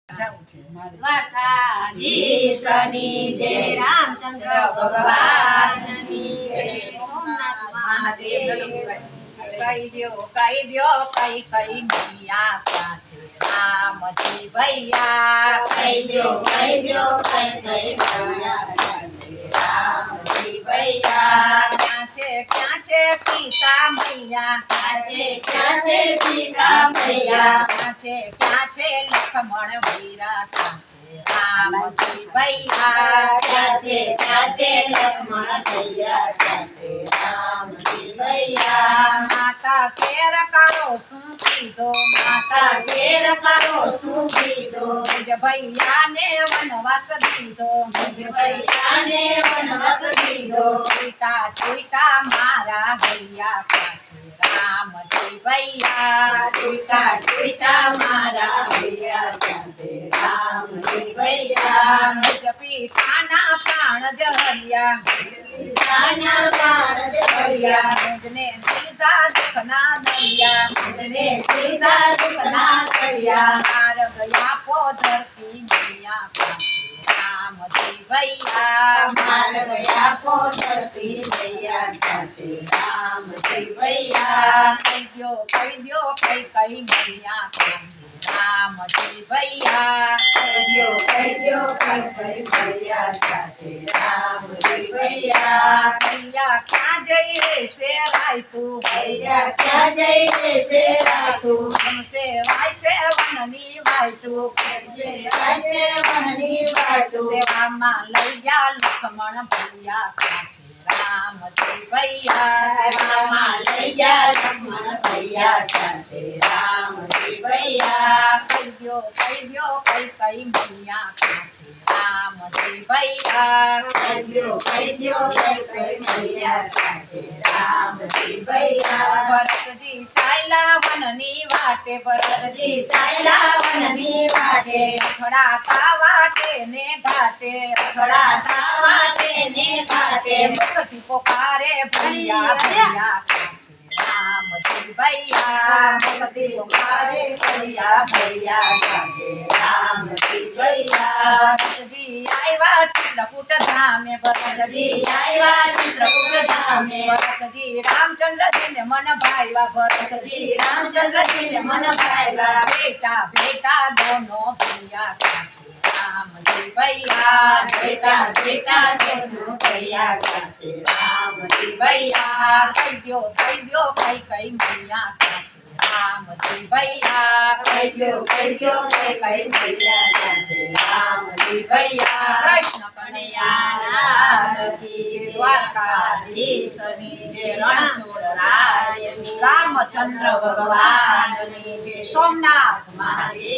દ્વારકાધીશની જય, રામચંદ્ર ભગવાનની જય, સોમનાથ મહાદેવ કહી દ્યો કઈ કઈ મિયા ક્યાં છે રામજી ભૈયા કહી દ્યો કઈ કઈ મિયા ક્યાં છે રામજી ભૈયા ક્યાં છે સીતા મૈયા ક્યાં છે સીતા મૈયા ક્યાં છે લક્ષ્મણ વીરા ક્યાં છે રામજી ભૈયા ક્યાં છે લક્ષ્મણ ભૈયા ક્યાં છે રામજી ભૈયા માતા ઘેર કરો શું કીધો માતા ઘેર કરો શું કીધો મુજ ભૈયાને વનવાસ દીધો મુજ ભૈયાને વનવાસ દીધો ટૂટા મારા ભૈયા ક્યાં છે રામજી ભૈયા ટૂટા મારા ભૈયા ક્યાં છે રામજી ભૈયા મુજ પીઠાના પ્રાણ જહર્યા મુજને દીધા દુખના દરિયા માર ગયા પો ધરતી મૈયા ક્યાં છે રામજી ભૈયા માર ગયા પો ધરતી મૈયા ક્યાં છે રામજી ભૈયા કહી દ્યો કઈ કઈ મૈયા ક્યાં છે રામજી ભૈયા કહી દ્યો કઈ કઈ મૈયા ક્યાં છે રામજી ભૈયા ભૈયા ક્યાં જઈ રહેશે રાય તું ભૈયા ક્યાં જઈ રહેશે રાય તું હમસે વાયસે વનની વાયટું સેવામાં લઈ ગયા લક્ષ્મણ ભૈયા ક્યાં છે રામજી ભૈયા સેવામાં લઈ ગયા લક્ષ્મણ ભૈયા ક્યાં છે રામજી ભૈયા કહી દ્યો કઈ કઈ મૈયા ક્યાં છે રામજી ભૈયા કહી દ્યો કઈ કઈ મૈયા ક્યાં છે રામજી ભૈયા ભરતજી ચાલ્યા વનની વાટે ભરતજી ચાલ્યા વનની વાટે અથડાતા વાટે ને ઘાટે મુખથી પોકારે ભૈયા ભૈયા ક્યાં છે રામજી ભૈયા મુખથી પોકારે ભૈયા ભૈયા ક્યાં છે રામજી ભૈયા ભરતજી આવ્યા ચિત્રકૂટ ધામે ભરતજી રામચંદ્રજીને મન ભાઈવા ભરતજી રામચંદ્રજીને મન ભાઈવા બેટા દોનો ભૈયા ક્યાં છે રામજી ભૈયા બેટા દોનો ભૈયા ક્યાં છે રામજી ભૈયા કહી દ્યો કઈ કઈ મૈયા ક્યાં છે રામજી ભૈયા કહી દ્યો કઈ કઈ મૈયા ક્યાં છે રામજી ભૈયા કૃષ્ણ કનૈયા દ્વારકાધીશની જય, રણછોડ રામચંદ્ર ભગવાનની જય, સોમનાથ મહાદેવ